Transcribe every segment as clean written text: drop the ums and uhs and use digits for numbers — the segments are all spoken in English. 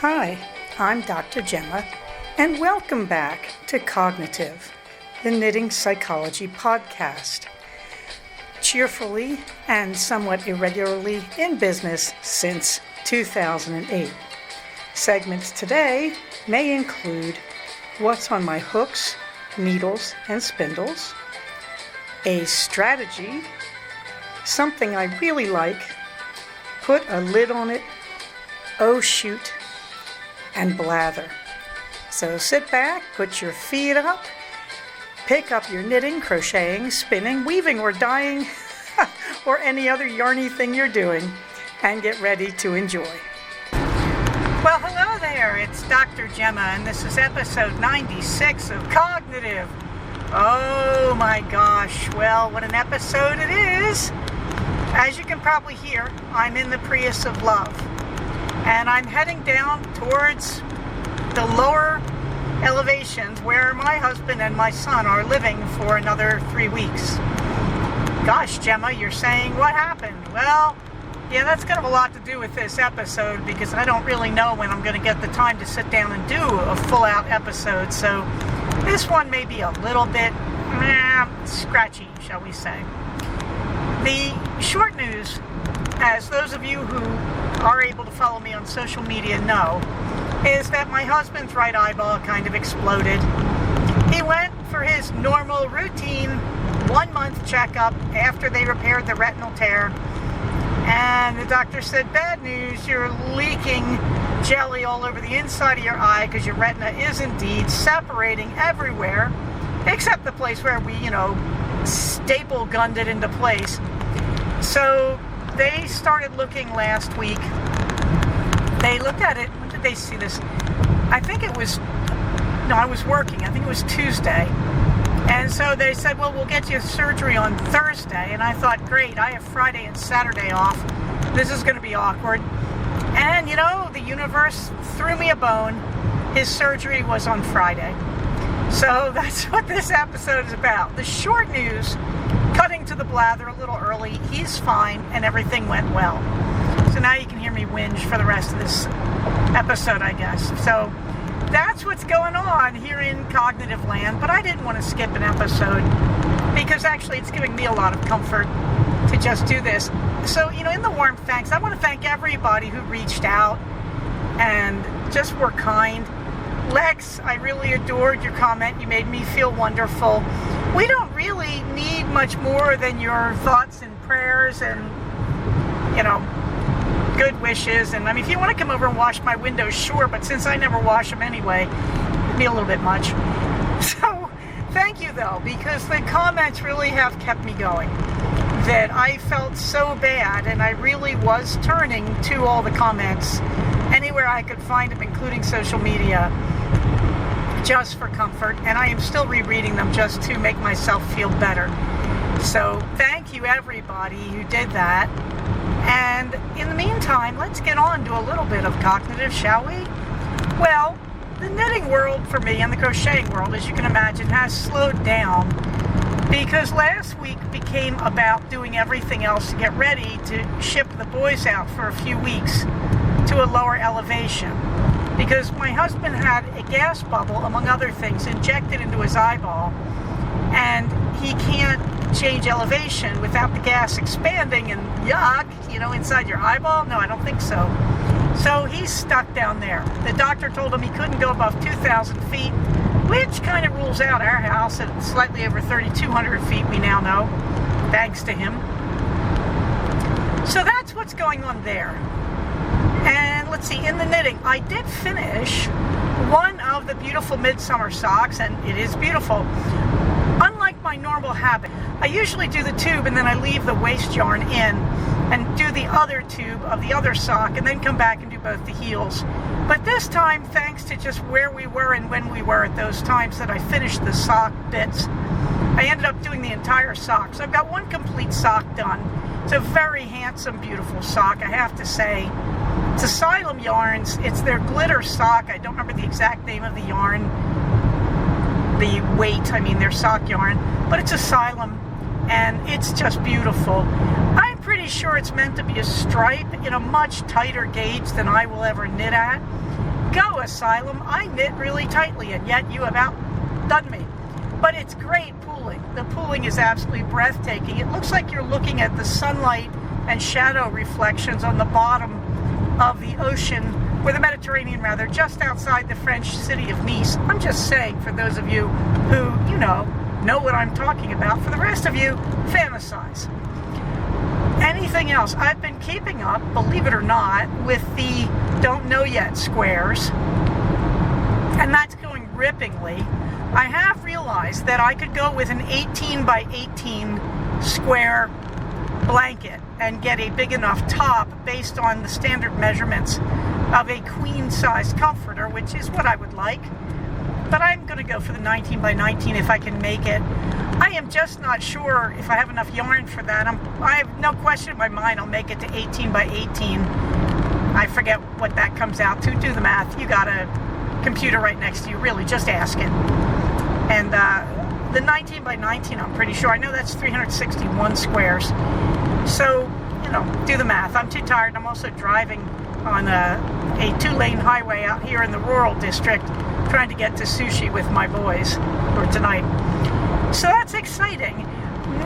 Hi, I'm Dr. Gemma, and welcome back to Cognitive, the Knitting Psychology podcast. Cheerfully and somewhat irregularly in business since 2008. Segments today may include what's on my hooks, needles, and spindles, a strategy, something I really like, put a lid on it, oh shoot, and blather. So sit back, put your feet up, pick up your knitting, crocheting, spinning, weaving, or dyeing, or any other yarny thing you're doing, and get ready to enjoy. Well, hello there, it's Dr. Gemma, and this is episode 96 of Cognitive. Oh my gosh, well, what an episode it is. As you can probably hear, I'm in the Prius of Love. And I'm heading down towards the lower elevations where my husband and my son are living for another 3 weeks. Gosh, Gemma, you're saying what happened? Well, yeah, that's kind of a lot to do with this episode because I don't really know when I'm going to get the time to sit down and do a full-out episode. So this one may be a little bit scratchy, shall we say. The short news, as those of you who are able to follow me on social media know, is that my husband's right eyeball kind of exploded. He went for his normal routine 1 month checkup after they repaired the retinal tear, and the doctor said, bad news, you're leaking jelly all over the inside of your eye because your retina is indeed separating everywhere except the place where we, staple gunned it into place. So they started looking last week. They looked at it. When did they see this? I was working. I think it was Tuesday. And so they said, well, we'll get you surgery on Thursday. And I thought, great, I have Friday and Saturday off. This is going to be awkward. And, the universe threw me a bone. His surgery was on Friday. So that's what this episode is about. The short news, cutting to the blather a little early, he's fine, and everything went well. So now you can hear me whinge for the rest of this episode, I guess. So that's what's going on here in Cognitive Land, but I didn't want to skip an episode because actually it's giving me a lot of comfort to just do this. So, in the warm thanks, I want to thank everybody who reached out and just were kind. Lex, I really adored your comment. You made me feel wonderful. We don't really need much more than your thoughts and prayers and, good wishes. And if you want to come over and wash my windows, sure, but since I never wash them anyway, it'd be a little bit much. So, thank you though, because the comments really have kept me going. That I felt so bad, and I really was turning to all the comments anywhere I could find them, including social media, just for comfort, and I am still rereading them just to make myself feel better. So thank you everybody who did that. And in the meantime, let's get on to a little bit of cognitive, shall we? Well, the knitting world for me and the crocheting world, as you can imagine, has slowed down because last week became about doing everything else to get ready to ship the boys out for a few weeks to a lower elevation. Because my husband had a gas bubble, among other things, injected into his eyeball, and he can't change elevation without the gas expanding and yuck, inside your eyeball? No, I don't think so. So he's stuck down there. The doctor told him he couldn't go above 2,000 feet, which kind of rules out our house at slightly over 3,200 feet, we now know, thanks to him. So that's what's going on there. And let's see, in the knitting, I did finish one of the beautiful midsummer socks, and it is beautiful. Unlike my normal habit, I usually do the tube and then I leave the waste yarn in and do the other tube of the other sock and then come back and do both the heels. But this time, thanks to just where we were and when we were at those times that I finished the sock bits, I ended up doing the entire sock. So I've got one complete sock done. It's a very handsome, beautiful sock, I have to say. It's Asylum Yarns. It's their glitter sock. I don't remember the exact name of the yarn. The weight, their sock yarn. But it's Asylum, and it's just beautiful. I'm pretty sure it's meant to be a stripe in a much tighter gauge than I will ever knit at. go, Asylum. I knit really tightly, and yet you have outdone me. But it's great pooling. The pooling is absolutely breathtaking. It looks like you're looking at the sunlight and shadow reflections on the bottom of the ocean, or the Mediterranean rather, just outside the French city of Nice. I'm just saying, for those of you who, know what I'm talking about. For the rest of you, fantasize. Anything else? I've been keeping up, believe it or not, with the Don't Know Yet squares, and that's going rippingly. I have realized that I could go with an 18 by 18 square blanket and get a big enough top based on the standard measurements of a queen-size comforter, which is what I would like. But I'm going to go for the 19 by 19 if I can make it. I am just not sure if I have enough yarn for that. I have no question in my mind I'll make it to 18 by 18. I forget what that comes out to. Do the math. You got a computer right next to you. Really, just ask it. And the 19 by 19, I'm pretty sure. I know that's 361 squares. So, do the math. I'm too tired. I'm also driving on a two-lane highway out here in the rural district, trying to get to sushi with my boys for tonight. So that's exciting.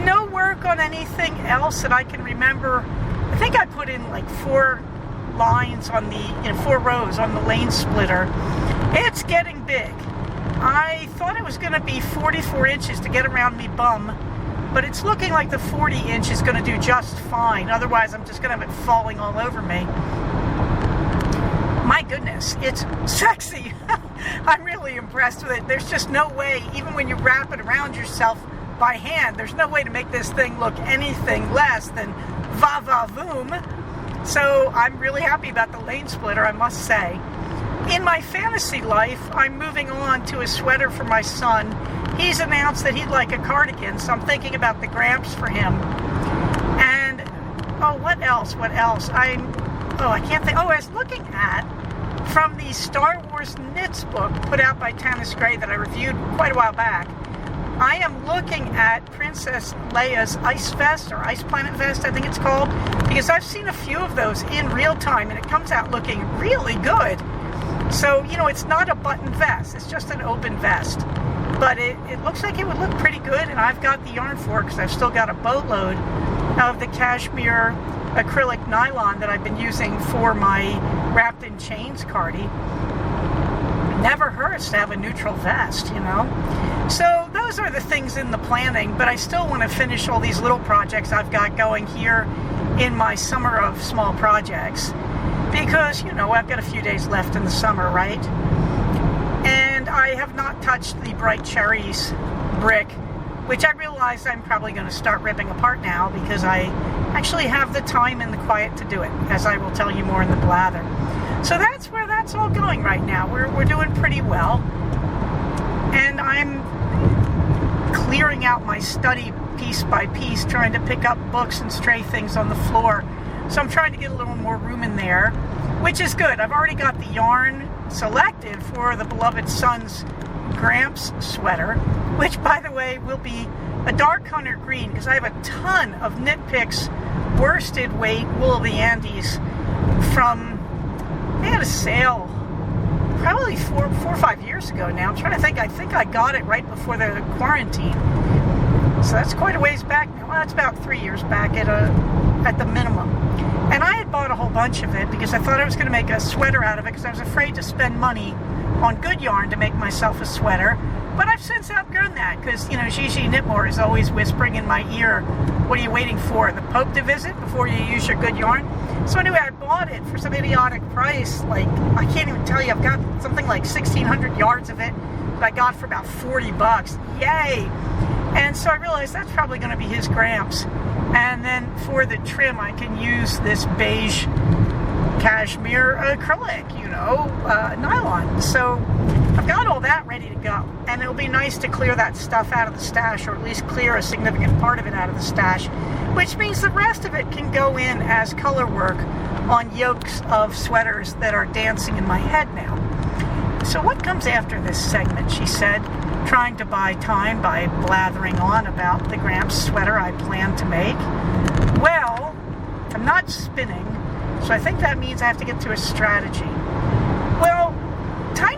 No work on anything else that I can remember. I think I put in like 4 lines on the, 4 rows on the lane splitter. It's getting big. I thought it was going to be 44 inches to get around me bum, but it's looking like the 40 inch is going to do just fine. Otherwise, I'm just going to have it falling all over me. My goodness, it's sexy. I'm really impressed with it. There's just no way, even when you wrap it around yourself by hand, there's no way to make this thing look anything less than va-va-voom. So I'm really happy about the lane splitter, I must say. In my fantasy life, I'm moving on to a sweater for my son. He's announced that he'd like a cardigan, so I'm thinking about the Gramps for him. And, what else? I can't think. I was looking at, from the Star Wars Knits book put out by Tanis Gray that I reviewed quite a while back, I am looking at Princess Leia's Ice Vest, or Ice Planet Vest, I think it's called, because I've seen a few of those in real time, and it comes out looking really good. So, it's not a button vest, it's just an open vest. But it looks like it would look pretty good, and I've got the yarn for it, because I've still got a boatload of the cashmere acrylic nylon that I've been using for my Wrapped in Chains cardie. Never hurts to have a neutral vest, So those are the things in the planning, but I still want to finish all these little projects I've got going here in my summer of small projects. Because, I've got a few days left in the summer, right? And I have not touched the Bright Cherries brick, which I realize I'm probably going to start ripping apart now because I actually have the time and the quiet to do it, as I will tell you more in the blather. So that's where that's all going right now. We're doing pretty well. And I'm clearing out my study piece by piece, trying to pick up books and stray things on the floor. So I'm trying to get a little more room in there, which is good. I've already got the yarn selected for the beloved son's Gramps sweater, which, by the way, will be a dark hunter green, because I have a ton of Knit Picks worsted weight wool of the Andes from, they had a sale probably 4 or 5 years ago now. I'm trying to think. I think I got it right before the quarantine. So that's quite a ways back now. Well, that's about 3 years back at the minimum. And I had bought a whole bunch of it because I thought I was going to make a sweater out of it, because I was afraid to spend money on good yarn to make myself a sweater. But I've since outgrown that, because, Gigi Knitmore is always whispering in my ear, what are you waiting for, the Pope to visit before you use your good yarn? So anyway, I bought it for some idiotic price. Like, I can't even tell you, I've got something like 1,600 yards of it that I got for about $40. Yay! And so I realized that's probably going to be his Gramps. And then for the trim, I can use this beige cashmere acrylic, nylon. So I've got all that ready to go. And it'll be nice to clear that stuff out of the stash, or at least clear a significant part of it out of the stash, which means the rest of it can go in as color work on yokes of sweaters that are dancing in my head now. So what comes after this segment, she said, trying to buy time by blathering on about the Gramps sweater I plan to make. Well, I'm not spinning, so I think that means I have to get to a strategy. Well,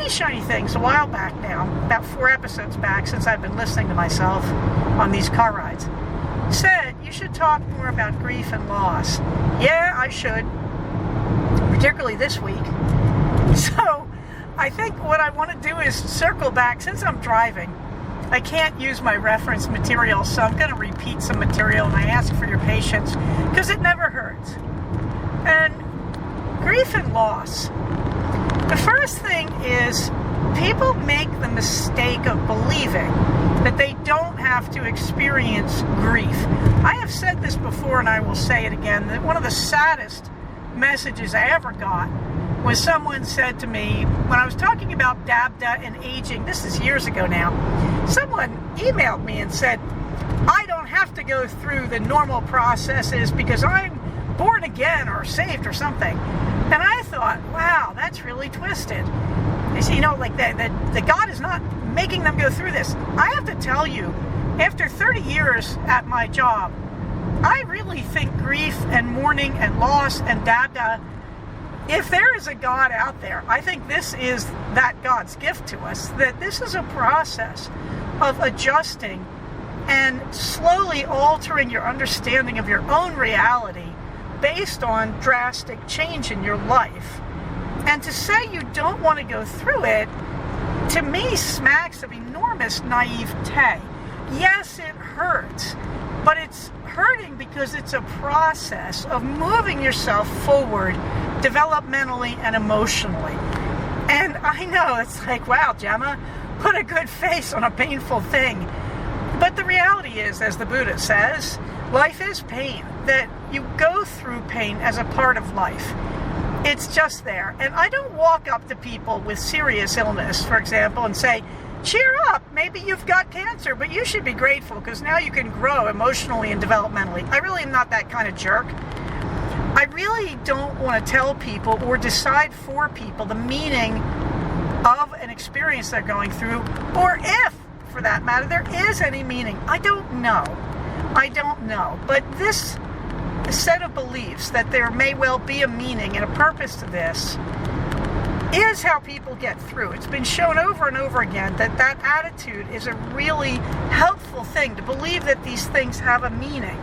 Shiny Shiny Things a while back now, about 4 episodes back since I've been listening to myself on these car rides, said you should talk more about grief and loss. Yeah, I should, particularly this week. So I think what I want to do is circle back. Since I'm driving, I can't use my reference material, so I'm going to repeat some material, and I ask for your patience because it never hurts. And grief and loss. The first thing is people make the mistake of believing that they don't have to experience grief. I have said this before, and I will say it again, that one of the saddest messages I ever got was someone said to me, when I was talking about DABDA and aging, this is years ago now, someone emailed me and said, I don't have to go through the normal processes because I'm born again or saved or something. And I thought, wow, that's really twisted. You know, like that God is not making them go through this. I have to tell you, after 30 years at my job, I really think grief and mourning and loss and DABDA, if there is a God out there, I think this is that God's gift to us, that this is a process of adjusting and slowly altering your understanding of your own reality based on drastic change in your life. And to say you don't want to go through it, to me, smacks of enormous naivete. Yes, it hurts, but it's hurting because it's a process of moving yourself forward developmentally and emotionally. And I know it's like, wow, Gemma, put a good face on a painful thing. But the reality is, as the Buddha says, life is pain, that you go through pain as a part of life. It's just there. And I don't walk up to people with serious illness, for example, and say, cheer up, maybe you've got cancer, but you should be grateful because now you can grow emotionally and developmentally. I really am not that kind of jerk. I really don't want to tell people or decide for people the meaning of an experience they're going through, or if, for that matter, there is any meaning. I don't know. But this set of beliefs that there may well be a meaning and a purpose to this is how people get through. It's been shown over and over again that that attitude is a really helpful thing, to believe that these things have a meaning.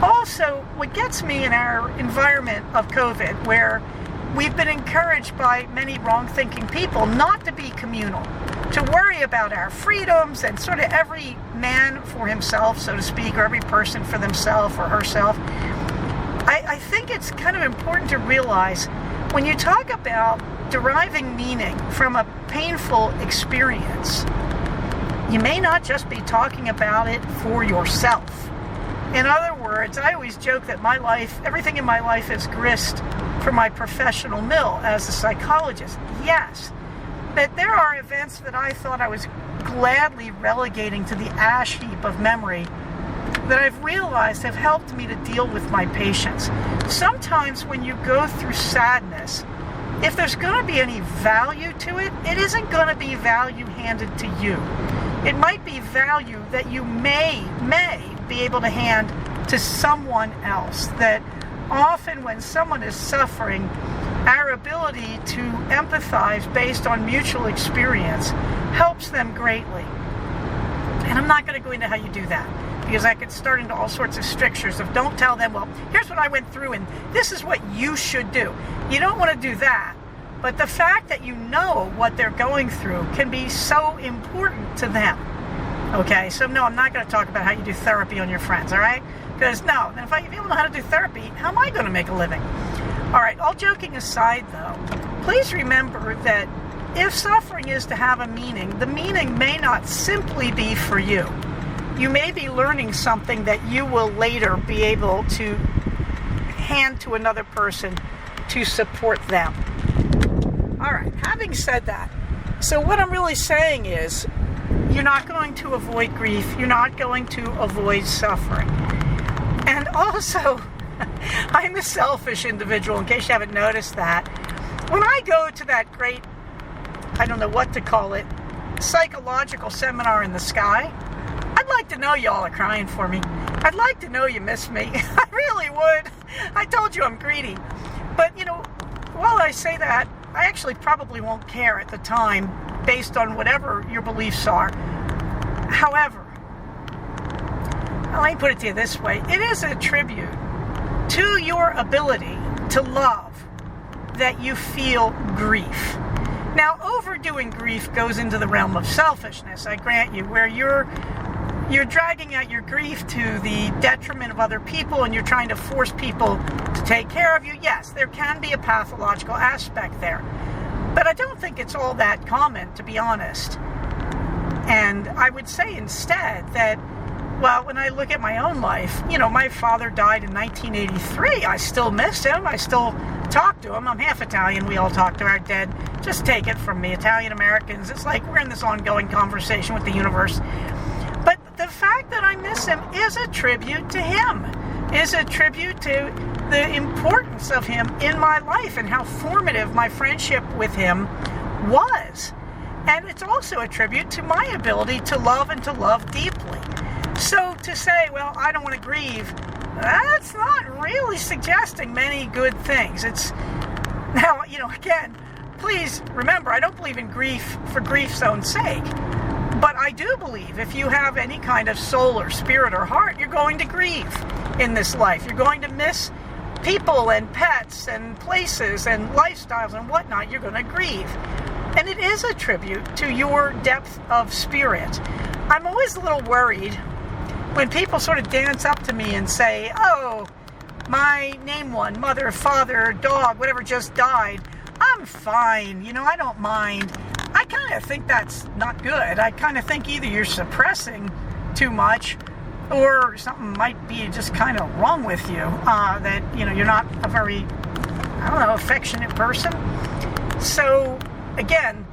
Also, what gets me in our environment of COVID, where we've been encouraged by many wrong-thinking people not to be communal, to worry about our freedoms and sort of every man for himself, so to speak, or every person for themselves or herself. I think it's kind of important to realize when you talk about deriving meaning from a painful experience, you may not just be talking about it for yourself. In other words, I always joke that my life, everything in my life is grist for my professional mill as a psychologist. Yes, but there are events that I thought I was gladly relegating to the ash heap of memory that I've realized have helped me to deal with my patients. Sometimes when you go through sadness, if there's going to be any value to it, it isn't going to be value handed to you. It might be value that you may be able to hand to someone else. That often when someone is suffering, our ability to empathize based on mutual experience helps them greatly. And I'm not going to go into how you do that, because I could start into all sorts of strictures of don't tell them, well, here's what I went through and this is what you should do. You don't want to do that. But the fact that you know what they're going through can be so important to them. Okay, so no, I'm not going to talk about how you do therapy on your friends, all right? Because no, if you don't know how to do therapy, how am I going to make a living? All right, all joking aside though, please remember that if suffering is to have a meaning, the meaning may not simply be for you. You may be learning something that you will later be able to hand to another person to support them. All right, having said that, so what I'm really saying is you're not going to avoid grief. You're not going to avoid suffering. And also, I'm a selfish individual, in case you haven't noticed that. When I go to that great, I don't know what to call it, psychological seminar in the sky, I'd like to know y'all are crying for me. I'd like to know you miss me. I really would. I told you I'm greedy. But, while I say that, I actually probably won't care at the time based on whatever your beliefs are. However, let me put it to you this way. It is a tribute to your ability to love that you feel grief. Now, overdoing grief goes into the realm of selfishness, I grant you, where you're dragging out your grief to the detriment of other people and you're trying to force people to take care of you. Yes, there can be a pathological aspect there. But I don't think it's all that common, to be honest. And I would say instead that, well, when I look at my own life, my father died in 1983. I still miss him. I still talk to him. I'm half Italian. We all talk to our dead. Just take it from me. Italian Americans, it's like we're in this ongoing conversation with the universe. But the fact that I miss him is a tribute to him, is a tribute to the importance of him in my life and how formative my friendship with him was. And it's also a tribute to my ability to love and to love deeply. So to say, well, I don't want to grieve, that's not really suggesting many good things. It's, now, again, please remember, I don't believe in grief for grief's own sake. But I do believe if you have any kind of soul or spirit or heart, you're going to grieve in this life. You're going to miss people and pets and places and lifestyles and whatnot. You're going to grieve. And it is a tribute to your depth of spirit. I'm always a little worried when people sort of dance up to me and say, oh, my name one, mother, father, dog, whatever just died. I'm fine. I don't mind. I kind of think that's not good. I kind of think either you're suppressing too much or something might be just kind of wrong with you, that, you're not a very, affectionate person. So, again,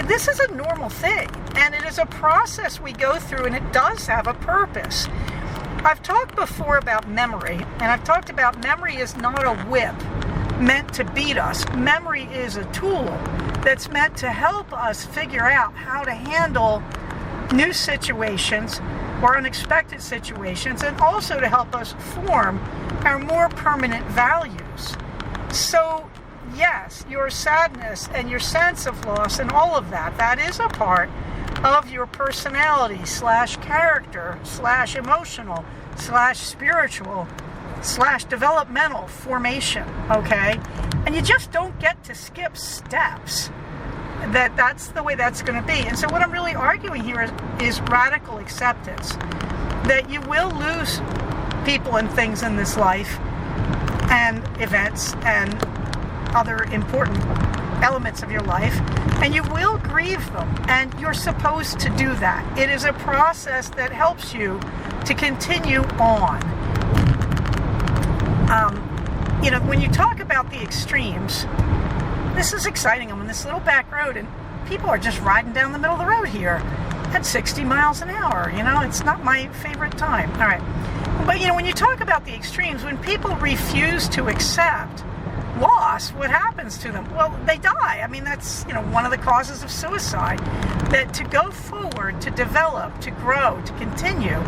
this is a normal thing, and it is a process we go through, and it does have a purpose. I've talked before about memory, and I've talked about memory is not a whip meant to beat us. Memory is a tool that's meant to help us figure out how to handle new situations or unexpected situations, and also to help us form our more permanent values. So, yes, your sadness and your sense of loss and all of that is a part of your personality / character / emotional / spiritual / developmental formation, okay? And you just don't get to skip steps. That's the way that's going to be. And so what I'm really arguing here is radical acceptance. That you will lose people and things in this life and events and other important elements of your life, and you will grieve them, and you're supposed to do that. It is a process that helps you to continue on. When you talk about the extremes, this is exciting. I'm on this little back road, and people are just riding down the middle of the road here at 60 miles an hour. It's not my favorite time. All right. But, when you talk about the extremes, when people refuse to accept loss, what happens to them? Well, they die. I mean, that's, one of the causes of suicide. That to go forward, to develop, to grow, to continue,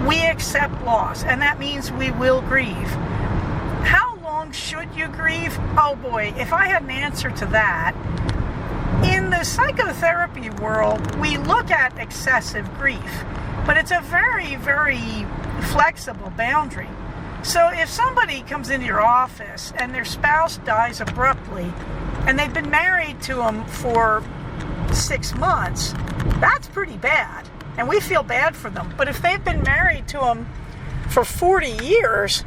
we accept loss. And that means we will grieve. How long should you grieve? Oh boy, if I had an answer to that, in the psychotherapy world, we look at excessive grief, but it's a very, very flexible boundary. So if somebody comes into your office and their spouse dies abruptly, and they've been married to them for 6 months, that's pretty bad, and we feel bad for them. But if they've been married to them for 40 years,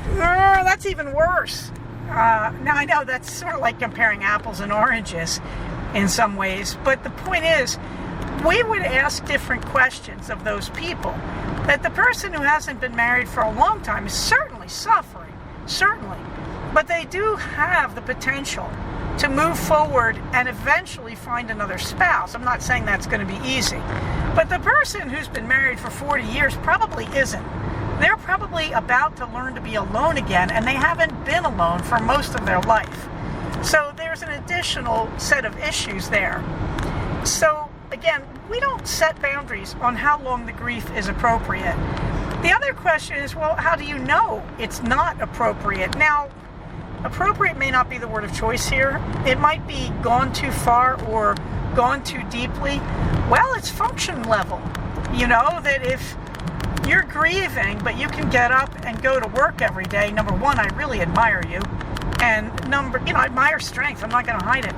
that's even worse. Now, I know that's sort of like comparing apples and oranges in some ways, but the point is, we would ask different questions of those people. That the person who hasn't been married for a long time is certainly suffering, certainly, but they do have the potential to move forward and eventually find another spouse. I'm not saying that's going to be easy, but the person who's been married for 40 years probably isn't. They're probably about to learn to be alone again, and they haven't been alone for most of their life. So there's an additional set of issues there. So again, we don't set boundaries on how long the grief is appropriate. The other question is, well, how do you know it's not appropriate? Now, appropriate may not be the word of choice here. It might be gone too far or gone too deeply. Well, it's function level. You know, that if you're grieving, but you can get up and go to work every day, number one, I really admire you. And I admire strength. I'm not going to hide it.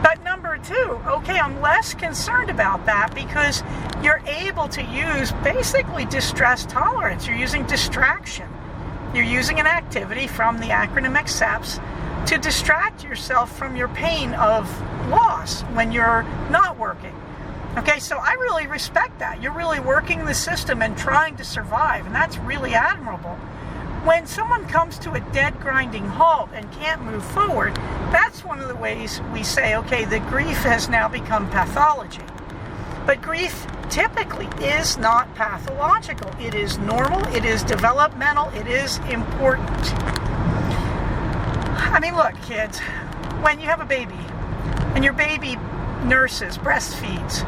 But number two, okay, I'm less concerned about that because you're able to use basically distress tolerance. You're using distraction. You're using an activity from the acronym ACCEPTS to distract yourself from your pain of loss when you're not working. Okay, so I really respect that. You're really working the system and trying to survive, and that's really admirable. When someone comes to a dead grinding halt and can't move forward, that's one of the ways we say, okay, the grief has now become pathology. But grief typically is not pathological. It is normal, it is developmental, it is important. I mean, look, kids, when you have a baby and your baby nurses, breastfeeds,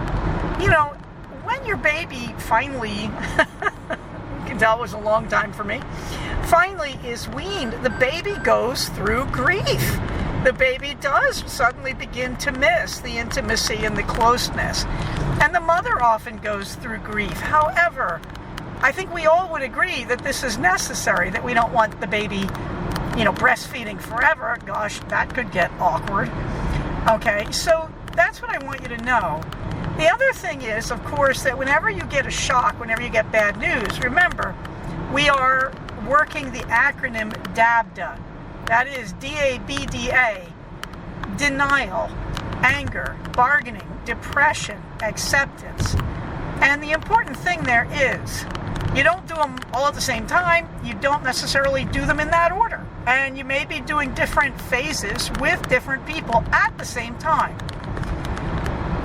you know, when your baby finally, you can tell it was a long time for me, finally is weaned, the baby goes through grief. The baby does suddenly begin to miss the intimacy and the closeness. And the mother often goes through grief. However, I think we all would agree that this is necessary, that we don't want the baby, breastfeeding forever. Gosh, that could get awkward. Okay, so that's what I want you to know. The other thing is, of course, that whenever you get a shock, whenever you get bad news, remember, we are working the acronym DABDA. That is DABDA, denial, anger, bargaining, depression, acceptance. And the important thing there is, you don't do them all at the same time. You don't necessarily do them in that order. And you may be doing different phases with different people at the same time.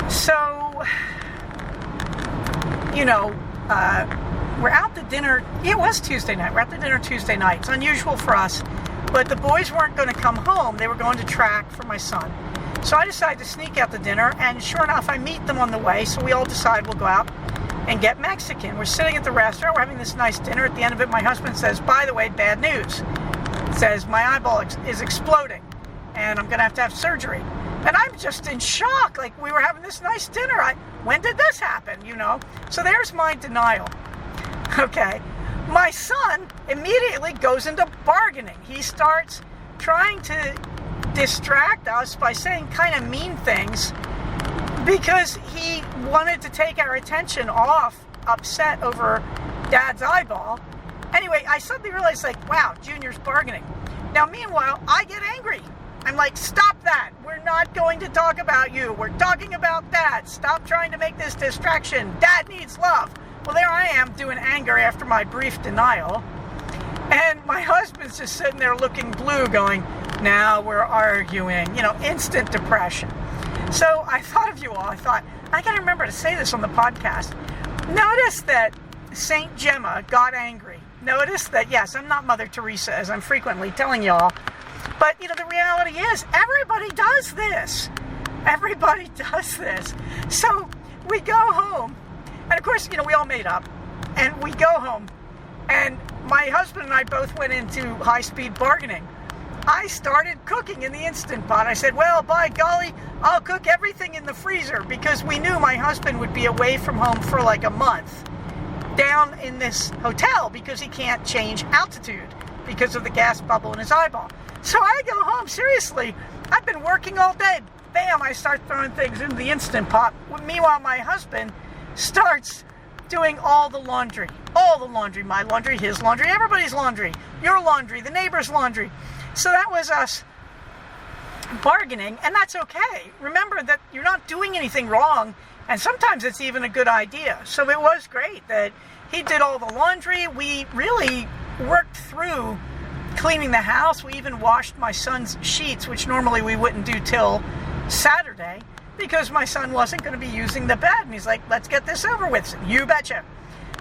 So, we're out to dinner. It was Tuesday night. We're out to dinner Tuesday night. It's unusual for us. But the boys weren't going to come home. They were going to track for my son. So I decided to sneak out to dinner. And sure enough, I meet them on the way. So we all decide we'll go out and get Mexican. We're sitting at the restaurant. We're having this nice dinner. At the end of it, my husband says, by the way, bad news. It says, my eyeball is exploding. And I'm going to have surgery. And I'm just in shock. Like, we were having this nice dinner. When did this happen, So there's my denial. Okay. My son immediately goes into bargaining. He starts trying to distract us by saying kind of mean things because he wanted to take our attention off, upset over Dad's eyeball. Anyway, I suddenly realized, wow, Junior's bargaining. Now, meanwhile, I get angry. I'm like, stop that. We're not going to talk about you. We're talking about Dad. Stop trying to make this distraction. Dad needs love. Well, there I am doing anger after my brief denial. And my husband's just sitting there looking blue going, now we're arguing. Instant depression. So I thought of you all. I thought, I got to remember to say this on the podcast. Notice that Saint Gemma got angry. Notice that, yes, I'm not Mother Teresa, as I'm frequently telling y'all. But, the reality is, everybody does this. Everybody does this. So we go home. And, of course, we all made up. And we go home. And my husband and I both went into high-speed bargaining. I started cooking in the Instant Pot. I said, well, by golly, I'll cook everything in the freezer because we knew my husband would be away from home for like a month down in this hotel because he can't change altitude because of the gas bubble in his eyeball. So I go home, seriously, I've been working all day. Bam, I start throwing things into the Instant Pot. Meanwhile, my husband starts doing all the laundry. My laundry, his laundry, everybody's laundry, your laundry, the neighbor's laundry. So that was us bargaining, and that's okay. Remember that you're not doing anything wrong, and sometimes it's even a good idea. So it was great that he did all the laundry. We really worked through cleaning the house. We even washed my son's sheets, which normally we wouldn't do till Saturday because my son wasn't going to be using the bed. And he's like, let's get this over with. So, you betcha.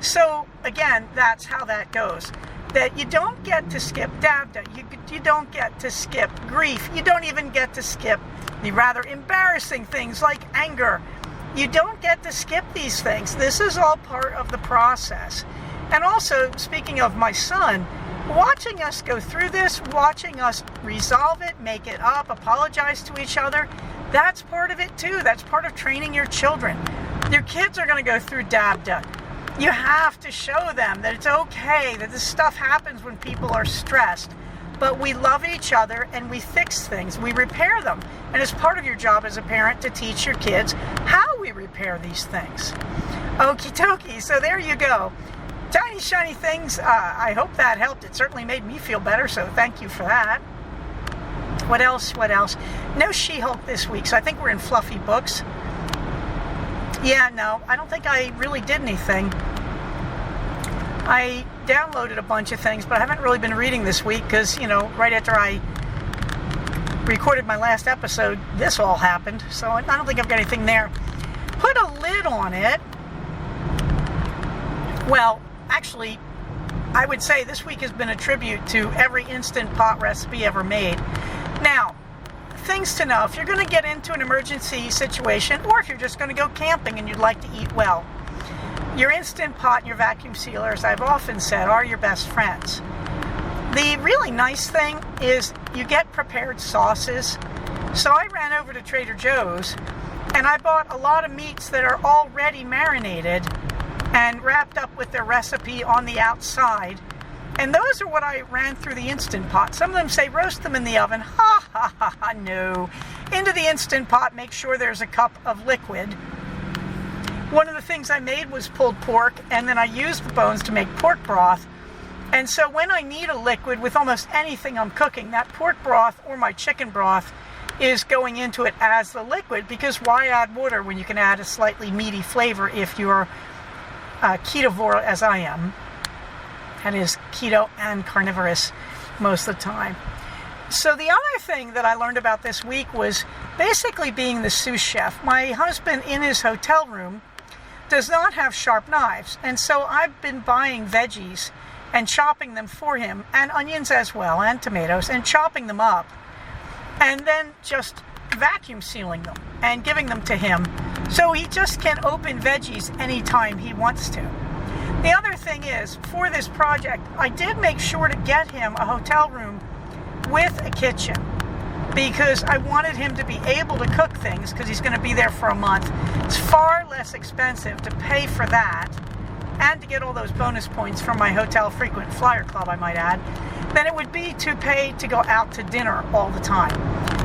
So, again, that's how that goes. That you don't get to skip DABDA. You don't get to skip grief. You don't even get to skip the rather embarrassing things like anger. You don't get to skip these things. This is all part of the process. And also, speaking of my son, watching us go through this, watching us resolve it, make it up, apologize to each other, that's part of it too. That's part of training your children. Your kids are going to go through DABDA. You have to show them that it's okay, that this stuff happens when people are stressed. But we love each other and we fix things. We repair them. And it's part of your job as a parent to teach your kids how we repair these things. Okie dokie. So there you go. Tiny, shiny things. I hope that helped. It certainly made me feel better, so thank you for that. What else? No She-Hulk this week, so I think we're in fluffy books. Yeah, no, I don't think I really did anything. I downloaded a bunch of things, but I haven't really been reading this week because, right after I recorded my last episode, this all happened. So I don't think I've got anything there. Put a lid on it. Well, actually, I would say this week has been a tribute to every Instant Pot recipe ever made. Now, things to know. If you're going to get into an emergency situation, or if you're just going to go camping and you'd like to eat well, your Instant Pot and your vacuum sealer, as I've often said, are your best friends. The really nice thing is you get prepared sauces. So I ran over to Trader Joe's and I bought a lot of meats that are already marinated and wrapped up with their recipe on the outside. And those are what I ran through the Instant Pot. Some of them say roast them in the oven. Ha ha ha ha, no. Into the Instant Pot, make sure there's a cup of liquid. One of the things I made was pulled pork, and then I used the bones to make pork broth. And so when I need a liquid with almost anything I'm cooking, that pork broth or my chicken broth is going into it as the liquid, because why add water when you can add a slightly meaty flavor if you're ketovore as I am. That is keto and carnivorous most of the time. So the other thing that I learned about this week was basically being the sous chef. My husband in his hotel room does not have sharp knives, and so I've been buying veggies and chopping them for him, and onions as well, and tomatoes, and chopping them up, and then just vacuum sealing them and giving them to him, so he just can open veggies anytime he wants to. The other thing is, for this project, I did make sure to get him a hotel room with a kitchen, because I wanted him to be able to cook things, because he's going to be there for a month. It's far less expensive to pay for that and to get all those bonus points from my hotel frequent flyer club, I might add, than it would be to pay to go out to dinner all the time.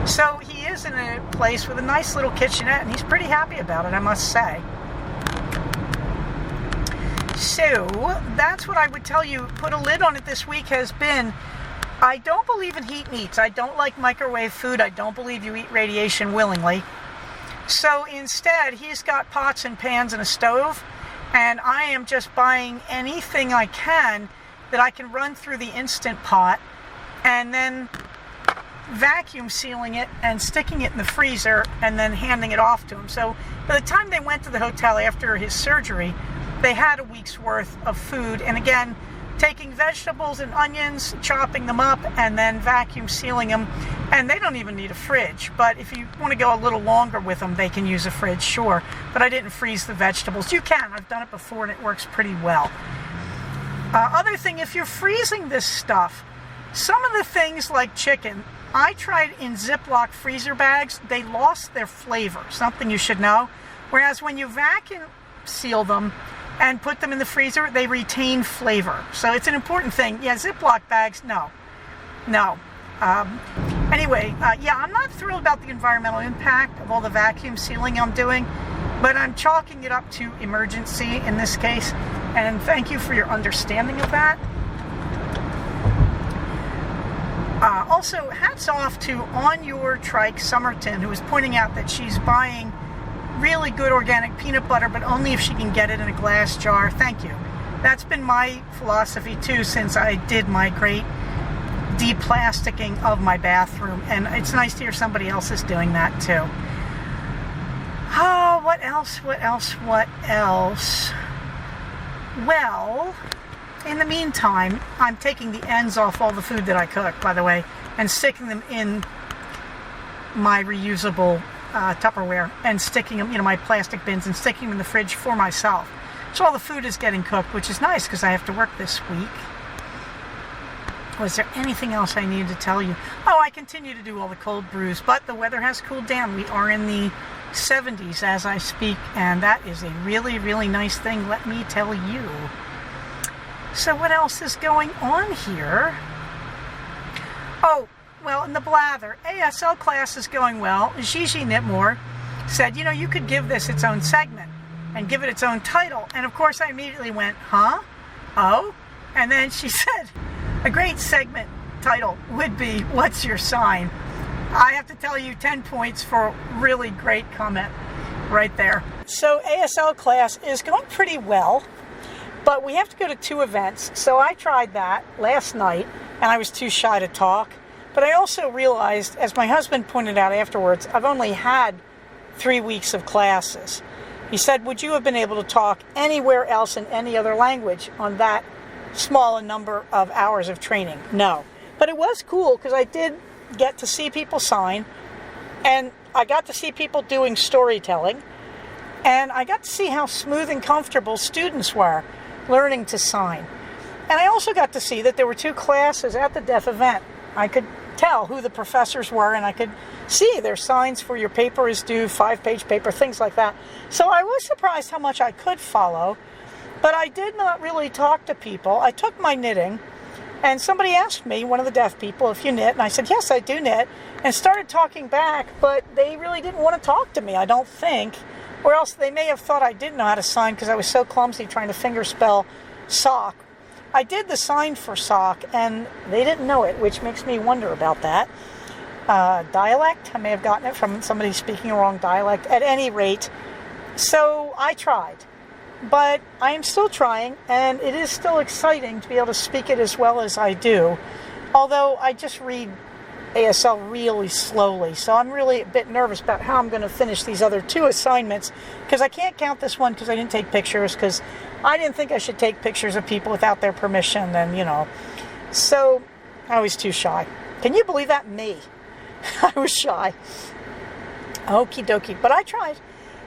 So he is in a place with a nice little kitchenette, and he's pretty happy about it, I must say. So that's what I would tell you. Put a lid on it this week has been, I don't believe in heat meats. I don't like microwave food. I don't believe you eat radiation willingly. So instead, he's got pots and pans and a stove, and I am just buying anything I can that I can run through the Instant Pot and then vacuum sealing it and sticking it in the freezer and then handing it off to him. So by the time they went to the hotel after his surgery, they had a week's worth of food. And again, taking vegetables and onions, chopping them up, and then vacuum sealing them. And they don't even need a fridge. But if you want to go a little longer with them, they can use a fridge, sure. But I didn't freeze the vegetables. You can. I've done it before, and it works pretty well. Other thing, if you're freezing this stuff, some of the things like chicken, I tried in Ziploc freezer bags. They lost their flavor, something you should know. Whereas when you vacuum seal them and put them in the freezer, they retain flavor. So it's an important thing. Yeah, Ziploc bags, no. Anyway, I'm not thrilled about the environmental impact of all the vacuum sealing I'm doing, but I'm chalking it up to emergency in this case, and thank you for your understanding of that. Also, hats off to On Your Trike Somerton, who is pointing out that she's buying really good organic peanut butter, but only if she can get it in a glass jar. Thank you. That's been my philosophy too since I did my great de-plasticking of my bathroom, and it's nice to hear somebody else is doing that too. Oh, what else? Well, in the meantime, I'm taking the ends off all the food that I cook, by the way, and sticking them in my reusable Tupperware and sticking them, my plastic bins, and sticking them in the fridge for myself. So all the food is getting cooked, which is nice because I have to work this week. Was there anything else I needed to tell you? Oh, I continue to do all the cold brews, but the weather has cooled down. We are in the 70s as I speak, and that is a really, really nice thing, let me tell you. So what else is going on here? Oh, well, in the blather, ASL class is going well. Gigi Knitmore said, you could give this its own segment and give it its own title. And of course I immediately went, huh? Oh? And then she said, a great segment title would be, What's Your Sign? I have to tell you, 10 points for a really great comment right there. So ASL class is going pretty well, but we have to go to 2 events. So I tried that last night, and I was too shy to talk. But I also realized, as my husband pointed out afterwards, I've only had 3 weeks of classes. He said, would you have been able to talk anywhere else in any other language on that small a number of hours of training? No. But it was cool because I did get to see people sign, and I got to see people doing storytelling, and I got to see how smooth and comfortable students were learning to sign. And I also got to see that there were 2 classes at the deaf event. I could tell who the professors were, and I could see their signs for your paper is due, 5-page paper, things like that. So I was surprised how much I could follow. But I did not really talk to people. I took my knitting, and somebody asked me, one of the deaf people, if you knit, and I said, yes, I do knit, and started talking back, but they really didn't want to talk to me, I don't think, or else they may have thought I didn't know how to sign because I was so clumsy trying to fingerspell sock. I did the sign for sock, and they didn't know it, which makes me wonder about that. Dialect, I may have gotten it from somebody speaking a wrong dialect, at any rate, so I tried. But I am still trying, and it is still exciting to be able to speak it as well as I do. Although I just read ASL really slowly, so I'm really a bit nervous about how I'm going to finish these other 2 assignments, because I can't count this one because I didn't take pictures, because I didn't think I should take pictures of people without their permission, and So I was too shy. Can you believe that? Me. I was shy. Okie dokie. But I tried.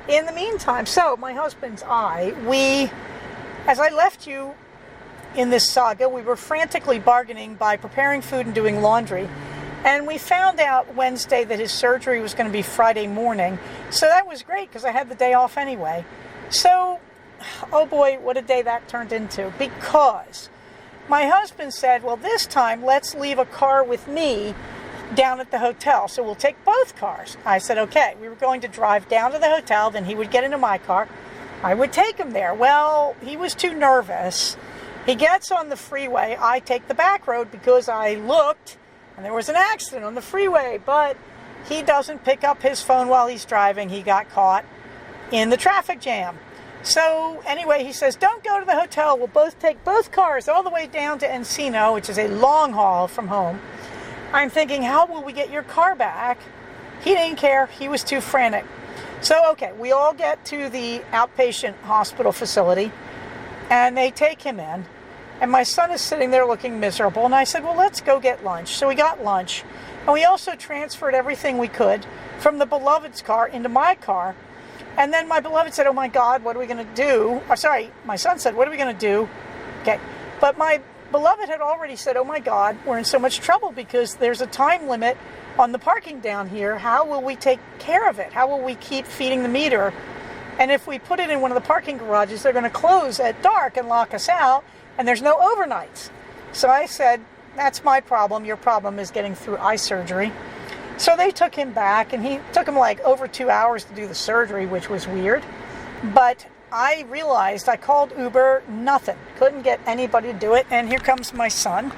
In the meantime, so my husband's as I left you in this saga, we were frantically bargaining by preparing food and doing laundry. And we found out Wednesday that his surgery was going to be Friday morning. So that was great because I had the day off anyway. So, oh boy, what a day that turned into. Because my husband said, well, this time let's leave a car with me down at the hotel, so we'll take both cars. I said, okay. We were going to drive down to the hotel, then he would get into my car. I would take him there. Well, he was too nervous. He gets on the freeway. I take the back road because I looked, and there was an accident on the freeway, but he doesn't pick up his phone while he's driving. He got caught in the traffic jam. So anyway, he says, don't go to the hotel. We'll both take both cars all the way down to Encino, which is a long haul from home. I'm thinking, how will we get your car back? He didn't care. He was too frantic. So, okay, we all get to the outpatient hospital facility, and they take him in. And my son is sitting there looking miserable. And I said, well, let's go get lunch. So we got lunch. And we also transferred everything we could from the beloved's car into my car. And then my beloved said, oh, my God, what are we going to do? My son said, what are we going to do? Okay. But my beloved had already said, oh my God, we're in so much trouble because there's a time limit on the parking down here. How will we take care of it? How will we keep feeding the meter? And if we put it in one of the parking garages, they're going to close at dark and lock us out, and there's no overnights. So I said, that's my problem. Your problem is getting through eye surgery. So they took him back, and he took him like over 2 hours to do the surgery, which was weird. But I realized I called Uber, nothing. Couldn't get anybody to do it, and here comes my son.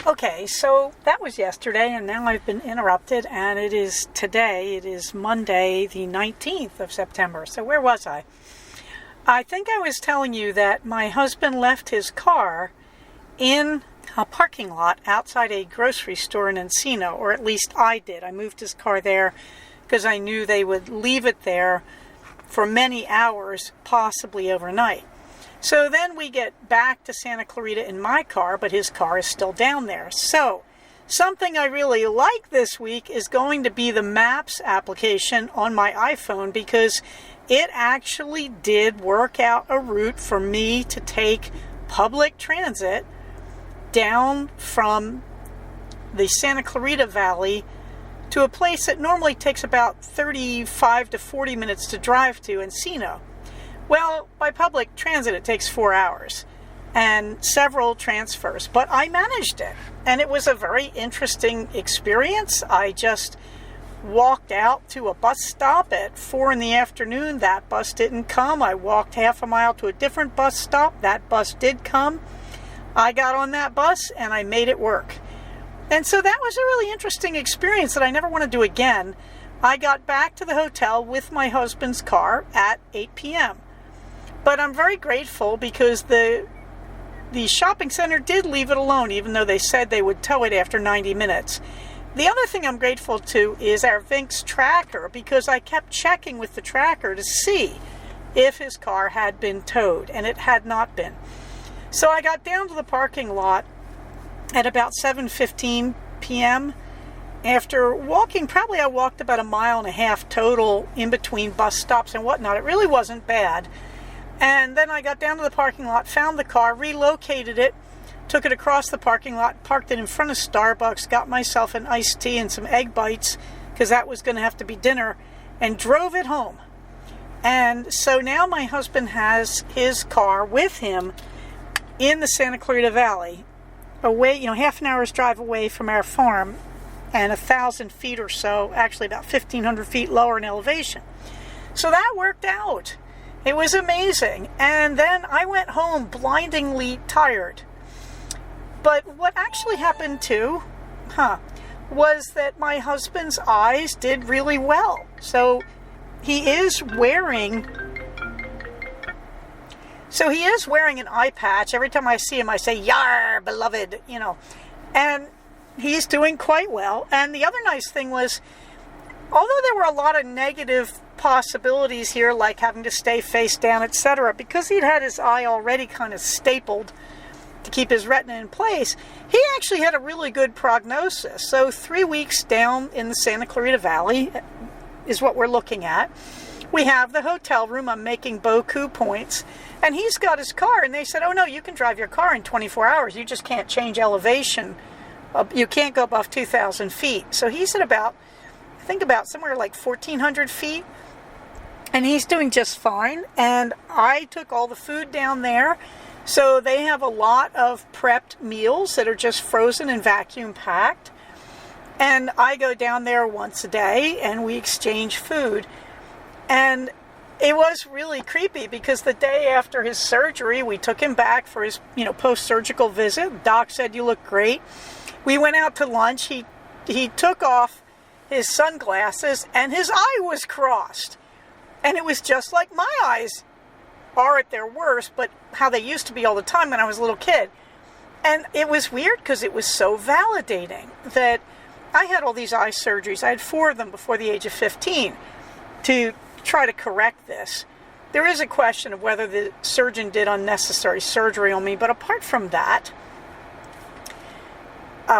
Okay, so that was yesterday, and now I've been interrupted, and it is today. It is Monday, the 19th of September. So where was I? I think I was telling you that my husband left his car in a parking lot outside a grocery store in Encino, or at least I did. I moved his car there because I knew they would leave it there for many hours, possibly overnight. So then we get back to Santa Clarita in my car, but his car is still down there. So something I really like this week is going to be the Maps application on my iPhone, because it actually did work out a route for me to take public transit down from the Santa Clarita Valley to a place that normally takes about 35 to 40 minutes to drive to, Encino. Well, by public transit it takes 4 hours and several transfers, but I managed it, and it was a very interesting experience. I just walked out to a bus stop at 4 in the afternoon. That bus didn't come. I walked half a mile to a different bus stop. That bus did come. I got on that bus and I made it work. And so that was a really interesting experience that I never want to do again. I got back to the hotel with my husband's car at 8 p.m. But I'm very grateful because the shopping center did leave it alone, even though they said they would tow it after 90 minutes. The other thing I'm grateful to is our Vinx tracker, because I kept checking with the tracker to see if his car had been towed, and it had not been. So I got down to the parking lot at about 7:15 p.m. After walking, I walked about 1.5 miles total in between bus stops and whatnot. It really wasn't bad. And then I got down to the parking lot, found the car, relocated it, took it across the parking lot, parked it in front of Starbucks, got myself an iced tea and some egg bites, because that was going to have to be dinner, and drove it home. And so now my husband has his car with him in the Santa Clarita Valley, away, half an hour's drive away from our farm, and 1,000 feet or so, actually about 1,500 feet lower in elevation. So that worked out. It was amazing. And then I went home blindingly tired. But what actually happened too, was that my husband's eyes did really well. So he is wearing an eye patch. Every time I see him, I say, "Yar, beloved," and he's doing quite well. And the other nice thing was, although there were a lot of negative possibilities here, like having to stay face down, etc., because he'd had his eye already kind of stapled to keep his retina in place, he actually had a really good prognosis. So 3 weeks down in the Santa Clarita Valley is what we're looking at. We have the hotel room. I'm making beaucoup points. And he's got his car, and they said, "Oh no, you can drive your car in 24 hours. You just can't change elevation. You can't go above 2,000 feet. So he's at about somewhere like 1,400 feet. And he's doing just fine. And I took all the food down there. So they have a lot of prepped meals that are just frozen and vacuum packed. And I go down there once a day and we exchange food. And it was really creepy because the day after his surgery, we took him back for his, post-surgical visit. Doc said, "You look great." We went out to lunch. He took off his sunglasses and his eye was crossed. And it was just like my eyes are at their worst, but how they used to be all the time when I was a little kid. And it was weird because it was so validating that I had all these eye surgeries. I had 4 of them before the age of 15 to try to correct this. There is a question of whether the surgeon did unnecessary surgery on me, but apart from that,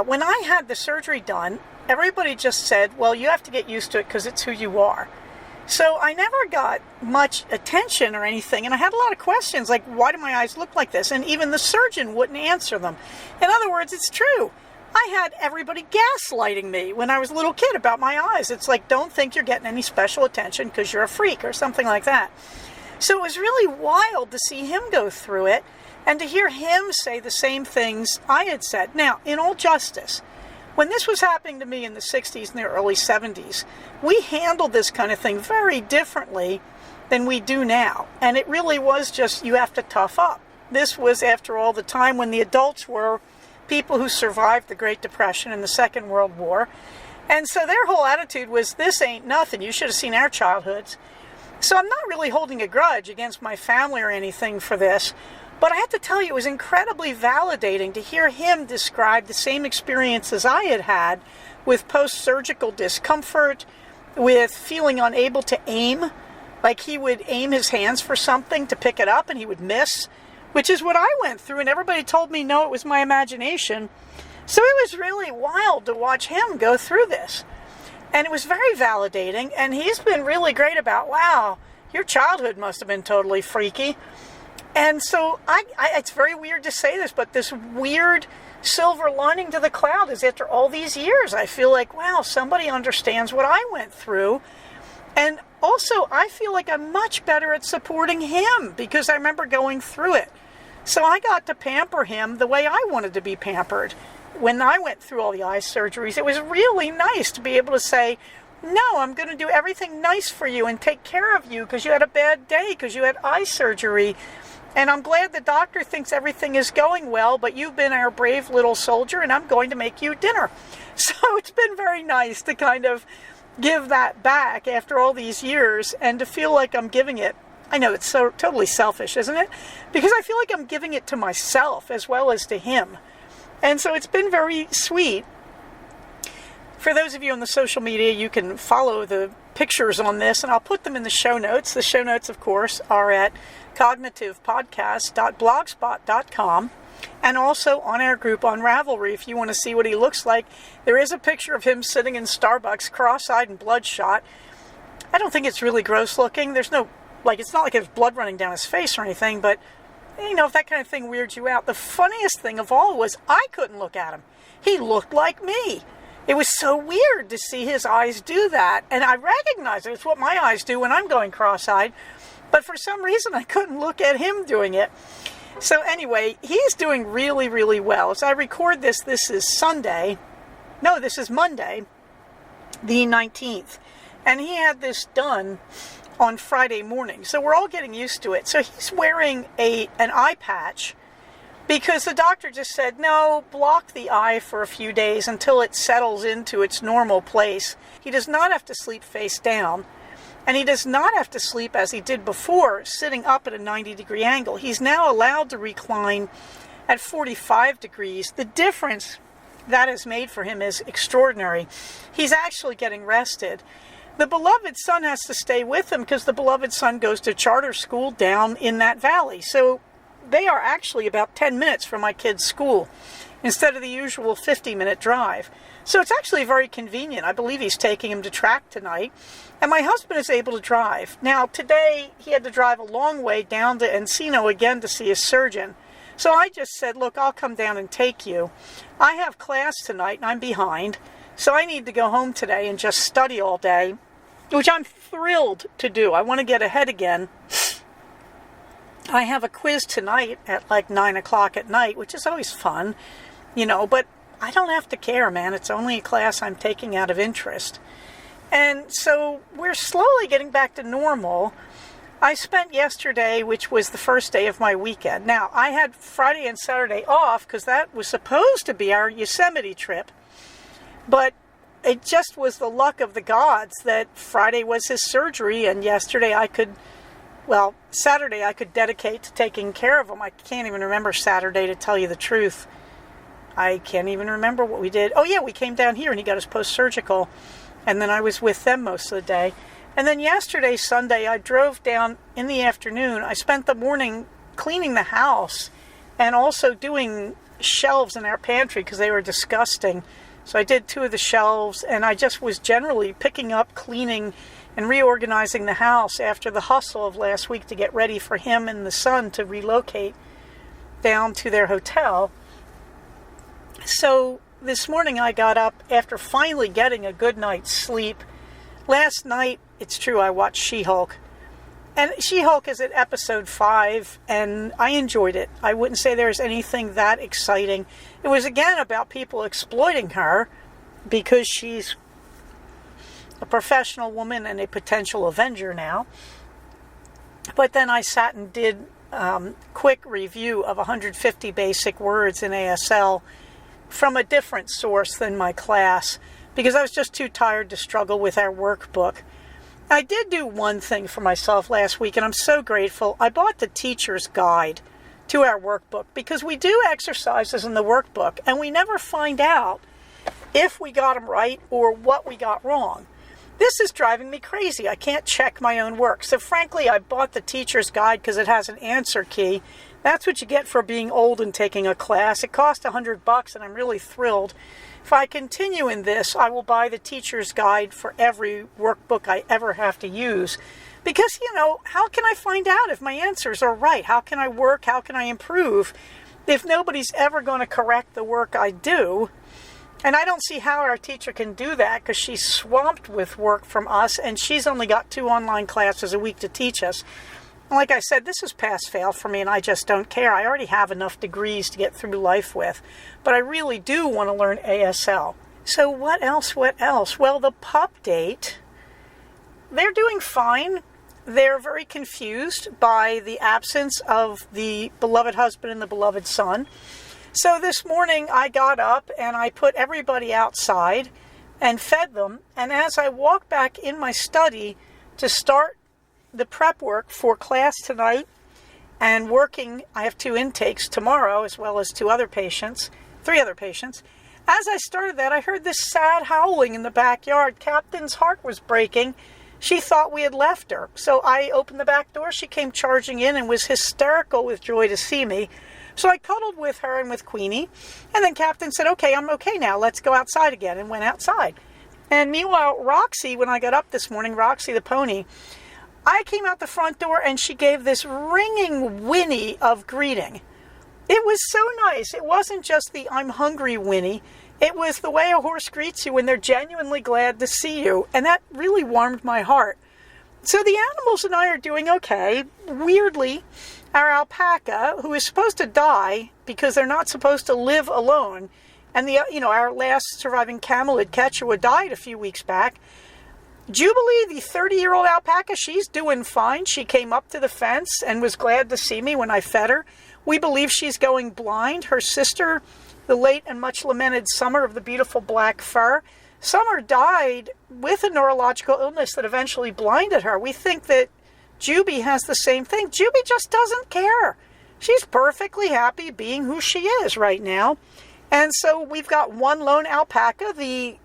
when I had the surgery done, everybody just said, "Well, you have to get used to it because it's who you are." So I never got much attention or anything, and I had a lot of questions like, why do my eyes look like this? And even the surgeon wouldn't answer them. In other words, it's true. I had everybody gaslighting me when I was a little kid about my eyes. It's like, don't think you're getting any special attention because you're a freak or something like that. So it was really wild to see him go through it and to hear him say the same things I had said. Now, in all justice, when this was happening to me in the 60s and the early 70s, we handled this kind of thing very differently than we do now. And it really was just, you have to tough up. This was, after all, the time when the adults were people who survived the Great Depression and the Second World War. And so their whole attitude was, this ain't nothing. You should have seen our childhoods. So I'm not really holding a grudge against my family or anything for this. But I have to tell you, it was incredibly validating to hear him describe the same experiences I had had with post-surgical discomfort, with feeling unable to aim. Like he would aim his hands for something to pick it up and he would miss, which is what I went through. And everybody told me, no, it was my imagination. So it was really wild to watch him go through this. And it was very validating. And he's been really great about, wow, your childhood must have been totally freaky. And so it's very weird to say this, but this weird silver lining to the cloud is after all these years, I feel like, wow, somebody understands what I went through. And also, I feel like I'm much better at supporting him because I remember going through it. So I got to pamper him the way I wanted to be pampered. When I went through all the eye surgeries, it was really nice to be able to say, no, I'm going to do everything nice for you and take care of you because you had a bad day, because you had eye surgery. And I'm glad the doctor thinks everything is going well, but you've been our brave little soldier, and I'm going to make you dinner. So it's been very nice to kind of give that back after all these years and to feel like I'm giving it. I know it's so totally selfish, isn't it? Because I feel like I'm giving it to myself as well as to him. And so it's been very sweet. For those of you on the social media, you can follow the pictures on this, and I'll put them in the show notes. The show notes, of course, are at cognitivepodcast.blogspot.com, and also on our group on Ravelry if you want to see what he looks like. There is a picture of him sitting in Starbucks, cross-eyed and bloodshot. I don't think it's really gross looking. There's no, it's not like there's blood running down his face or anything, but, if that kind of thing weirds you out. The funniest thing of all was I couldn't look at him. He looked like me. It was so weird to see his eyes do that, and I recognize it. It's what my eyes do when I'm going cross-eyed, but for some reason I couldn't look at him doing it. So anyway, he's doing really, really well. As I record this, this is Monday, the 19th, and he had this done on Friday morning, so we're all getting used to it. So he's wearing an eye patch, because the doctor just said, no, block the eye for a few days until it settles into its normal place. He does not have to sleep face down, and he does not have to sleep as he did before, sitting up at a 90-degree angle. He's now allowed to recline at 45 degrees. The difference that has made for him is extraordinary. He's actually getting rested. The beloved son has to stay with him because the beloved son goes to charter school down in that valley. So they are actually about 10 minutes from my kid's school instead of the usual 50-minute drive. So it's actually very convenient. I believe he's taking him to track tonight. And my husband is able to drive. Now, today he had to drive a long way down to Encino again to see a surgeon. So I just said, look, I'll come down and take you. I have class tonight and I'm behind. So I need to go home today and just study all day, which I'm thrilled to do. I want to get ahead again. I have a quiz tonight at 9 o'clock at night, which is always fun, but I don't have to care, man. It's only a class I'm taking out of interest. And so we're slowly getting back to normal. I spent yesterday, which was the first day of my weekend. Now, I had Friday and Saturday off because that was supposed to be our Yosemite trip. But it just was the luck of the gods that Friday was his surgery and yesterday Saturday I could dedicate to taking care of him. I can't even remember Saturday, to tell you the truth. I can't even remember what we did. Oh yeah, we came down here and he got his post-surgical, and then I was with them most of the day. And then yesterday, Sunday, I drove down in the afternoon. I spent the morning cleaning the house and also doing shelves in our pantry because they were disgusting. So I did 2 of the shelves, and I just was generally picking up, cleaning, and reorganizing the house after the hustle of last week to get ready for him and the son to relocate down to their hotel. So this morning I got up after finally getting a good night's sleep. Last night, it's true, I watched She-Hulk. And She-Hulk is at episode 5, and I enjoyed it. I wouldn't say there's anything that exciting. It was, again, about people exploiting her because she's a professional woman and a potential Avenger now. But then I sat and did quick review of 150 basic words in ASL from a different source than my class because I was just too tired to struggle with our workbook. I did do one thing for myself last week, and I'm so grateful. I bought the teacher's guide to our workbook because we do exercises in the workbook, and we never find out if we got them right or what we got wrong. This is driving me crazy. I can't check my own work. So frankly, I bought the teacher's guide because it has an answer key. That's what you get for being old and taking a class. It cost $100, and I'm really thrilled. If I continue in this, I will buy the teacher's guide for every workbook I ever have to use. Because, how can I find out if my answers are right? How can I work? How can I improve if nobody's ever going to correct the work I do? And I don't see how our teacher can do that because she's swamped with work from us, and she's only got 2 online classes a week to teach us. And like I said, this is pass-fail for me, and I just don't care. I already have enough degrees to get through life with, but I really do want to learn ASL. So what else? Well, the pup date, they're doing fine. They're very confused by the absence of the beloved husband and the beloved son. So this morning I got up and I put everybody outside and fed them. And as I walked back in my study to start the prep work for class tonight and working, I have 2 intakes tomorrow as well as 3 other patients. As I started that, I heard this sad howling in the backyard. Captain's heart was breaking. She thought we had left her. So I opened the back door. She came charging in and was hysterical with joy to see me. So I cuddled with her and with Queenie. And then Captain said, okay, I'm okay now. Let's go outside again, and went outside. And meanwhile, Roxy, when I got up this morning, Roxy the pony, I came out the front door and she gave this ringing whinny of greeting. It was so nice. It wasn't just the I'm hungry whinny. It was the way a horse greets you when they're genuinely glad to see you. And that really warmed my heart. So the animals and I are doing okay. Weirdly, our alpaca, who is supposed to die because they're not supposed to live alone, and our last surviving camelid, Quechua, died a few weeks back. Jubilee, the 30-year-old alpaca, she's doing fine. She came up to the fence and was glad to see me when I fed her. We believe she's going blind. Her sister, the late and much lamented Summer of the beautiful black fur, Summer died with a neurological illness that eventually blinded her. We think that Juby has the same thing. Juby just doesn't care. She's perfectly happy being who she is right now. And so we've got 1 lone alpaca. The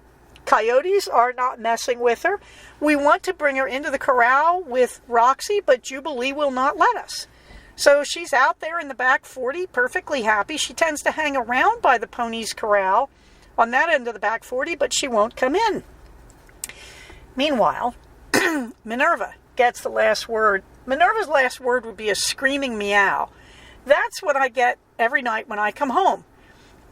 coyotes are not messing with her. We want to bring her into the corral with Roxy, but Jubilee will not let us. So she's out there in the back 40, perfectly happy. She tends to hang around by the ponies' corral on that end of the back 40, but she won't come in. Meanwhile, Minerva gets the last word. Minerva's last word would be a screaming meow. That's what I get every night when I come home.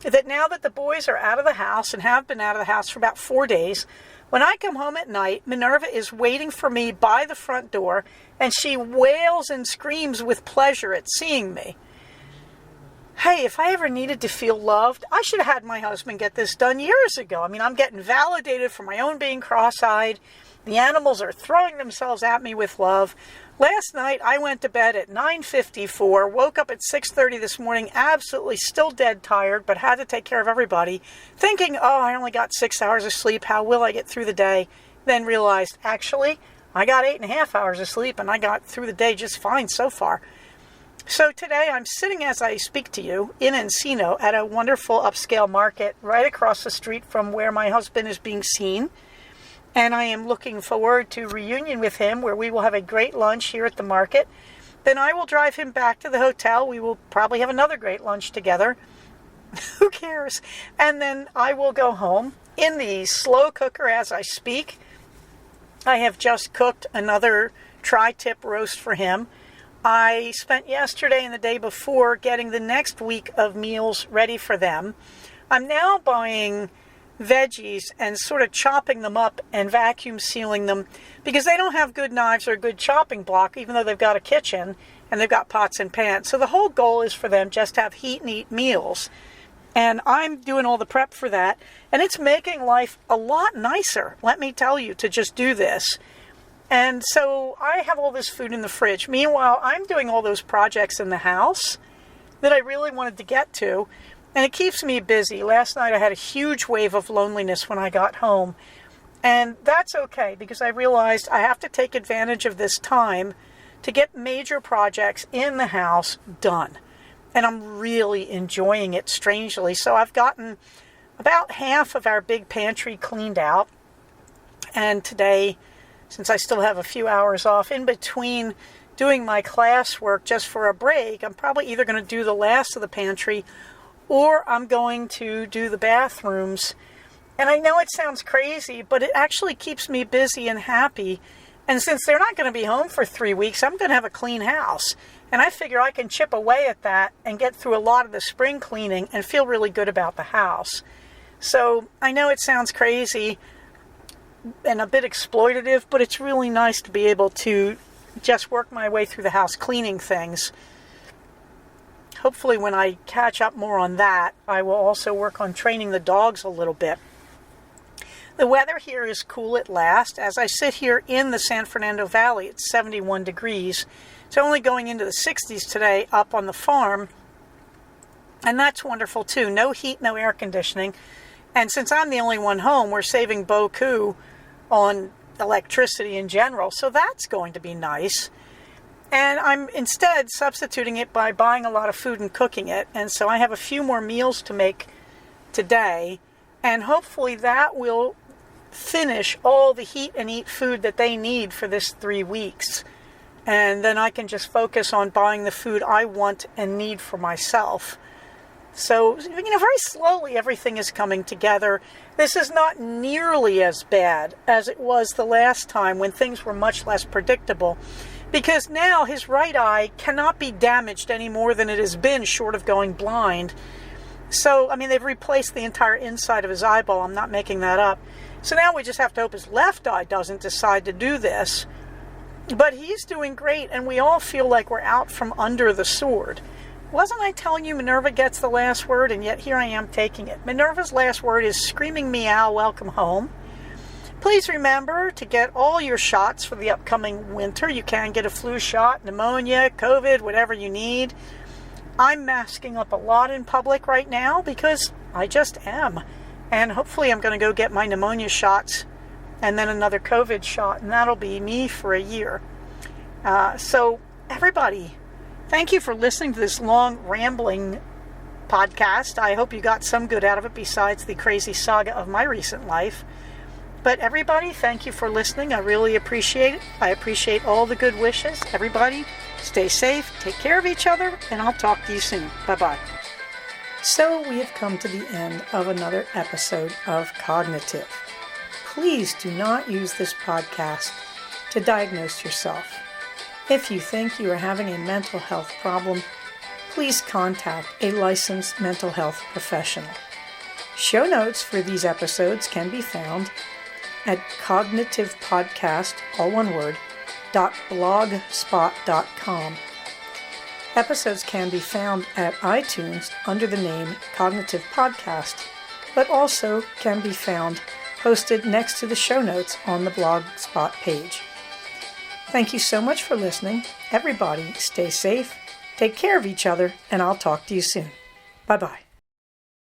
That now that the boys are out of the house and have been out of the house for about 4 days, when I come home at night, Minerva is waiting for me by the front door, and she wails and screams with pleasure at seeing me. Hey, if I ever needed to feel loved, I should have had my husband get this done years ago. I mean, I'm getting validated for my own being cross-eyed. The animals are throwing themselves at me with love. Last night, I went to bed at 9:54, woke up at 6:30 this morning, absolutely still dead tired, but had to take care of everybody, thinking, oh, I only got 6 hours of sleep. How will I get through the day? Then realized, actually, I got 8.5 hours of sleep, and I got through the day just fine so far. So today, I'm sitting as I speak to you in Encino at a wonderful upscale market right across the street from where my husband is being seen. And I am looking forward to reunion with him, where we will have a great lunch here at the market. Then I will drive him back to the hotel. We will probably have another great lunch together. Who cares? And then I will go home in the slow cooker as I speak. I have just cooked another tri-tip roast for him. I spent yesterday and the day before getting the next week of meals ready for them. I'm now buying veggies and sort of chopping them up and vacuum sealing them because they don't have good knives or a good chopping block, even though they've got a kitchen and they've got pots and pans. So the whole goal is for them just to have heat and eat meals. And I'm doing all the prep for that. And it's making life a lot nicer, let me tell you, to just do this. And so I have all this food in the fridge. Meanwhile, I'm doing all those projects in the house that I really wanted to get to. And it keeps me busy. Last night I had a huge wave of loneliness when I got home. And that's okay, because I realized I have to take advantage of this time to get major projects in the house done. And I'm really enjoying it, strangely. So I've gotten about half of our big pantry cleaned out. And today, since I still have a few hours off in between doing my classwork just for a break, I'm probably either going to do the last of the pantry or I'm going to do the bathrooms. And I know it sounds crazy, but it actually keeps me busy and happy And since they're not going to be home for 3 weeks, I'm going to have a clean house. And I figure I can chip away at that and get through a lot of the spring cleaning and feel really good about the house. So I know it sounds crazy and a bit exploitative, but it's really nice to be able to just work my way through the house cleaning things. Hopefully when I catch up more on that, I will also work on training the dogs a little bit. The weather here is cool at last. As I sit here in the San Fernando Valley, it's 71 degrees. It's only going into the 60s today up on the farm. And that's wonderful too. No heat, no air conditioning. And since I'm the only one home, we're saving beaucoup on electricity in general. So that's going to be nice. And I'm instead substituting it by buying a lot of food and cooking it. And so I have a few more meals to make today. And hopefully that will finish all the heat and eat food that they need for this 3 weeks. And then I can just focus on buying the food I want and need for myself. So, very slowly everything is coming together. This is not nearly as bad as it was the last time when things were much less predictable. Because now his right eye cannot be damaged any more than it has been, short of going blind. So, they've replaced the entire inside of his eyeball. I'm not making that up. So now we just have to hope his left eye doesn't decide to do this. But he's doing great, and we all feel like we're out from under the sword. Wasn't I telling you Minerva gets the last word, and yet here I am taking it. Minerva's last word is screaming meow, welcome home. Please remember to get all your shots for the upcoming winter. You can get a flu shot, pneumonia, COVID, whatever you need. I'm masking up a lot in public right now because I just am. And hopefully I'm going to go get my pneumonia shots and then another COVID shot, and that'll be me for a year. So everybody, thank you for listening to this long, rambling podcast. I hope you got some good out of it besides the crazy saga of my recent life. But everybody, thank you for listening. I really appreciate it. I appreciate all the good wishes. Everybody, stay safe, take care of each other, and I'll talk to you soon. Bye-bye. So we have come to the end of another episode of Cognitive. Please do not use this podcast to diagnose yourself. If you think you are having a mental health problem, please contact a licensed mental health professional. Show notes for these episodes can be found at cognitivepodcast, all one word, .blogspot.com. Episodes can be found at iTunes under the name Cognitive Podcast, but also can be found posted next to the show notes on the Blogspot page. Thank you so much for listening. Everybody, stay safe, take care of each other, and I'll talk to you soon. Bye-bye.